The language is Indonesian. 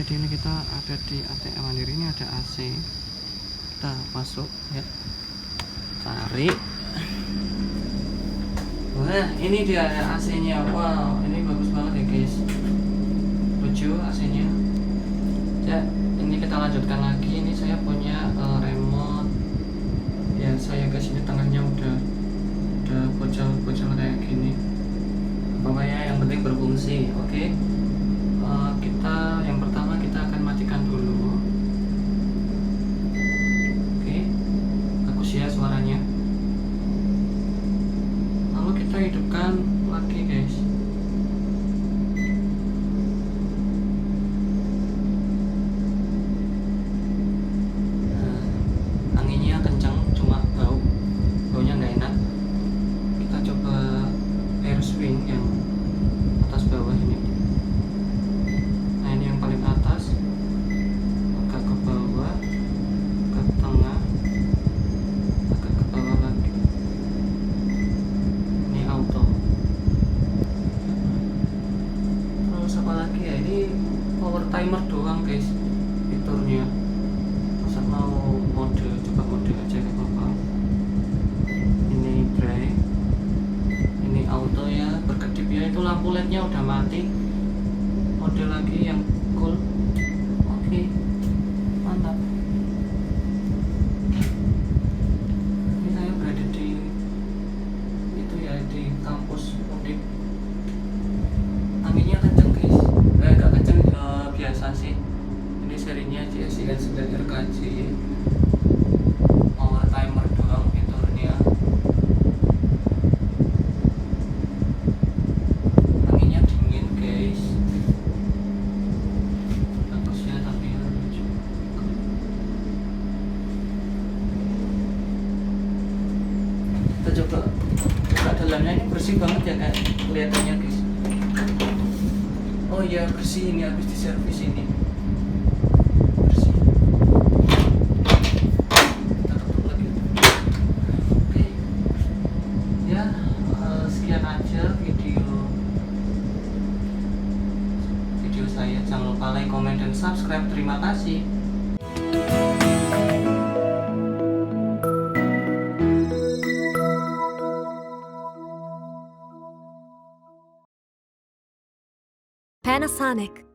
jadi ini kita ada di ATM Mandiri. Ini ada AC, kita masuk ya, tarik. Wah, ini dia AC nya. Wow, ini bagus banget ya guys, lucu AC nya ya. Ini kita lanjutkan lagi. Ini saya punya remote biasa ya guys. Ini tengahnya udah bocor kayak gini, pokoknya yang penting berfungsi. Oke. Kita yang pertama kita akan matikan dulu. Oke, bagus ya suaranya. Lalu kita hidupkan lagi guys. Nah, anginnya kencang, cuma baunya nggak enak. Kita coba air swing yang atas bawah ini. Nah, ini yang paling atas, agak ke bawah, ke tengah, agak ke bawah lagi. Ini auto. Terus apa lagi ya? Ini power timer doang guys fiturnya. Masa mau mode, coba mode aja gak apa-apa. Ini brake, ini auto ya, berkedip ya. Itu lampu lednya udah mati. Mode lagi yang cool. Oke, mantap. Ini saya berada di itu ya, di kampus Undip. Anginnya kenceng guys, agak kenceng, biasa sih. Ini serinya CSIN 9 RKJ. Power timer doang fiturnya. Anginnya dingin guys, bagus ya, tapi lucu. Kita coba buka dalamnya. Ini bersih banget ya kayak kelihatannya guys. Oh iya, bersih, ini habis diservis ini. Bersih. Kita tutup lagi. Oke. Ya, sekian aja video saya. Jangan lupa like, comment, dan subscribe. Terima kasih. Panasonic.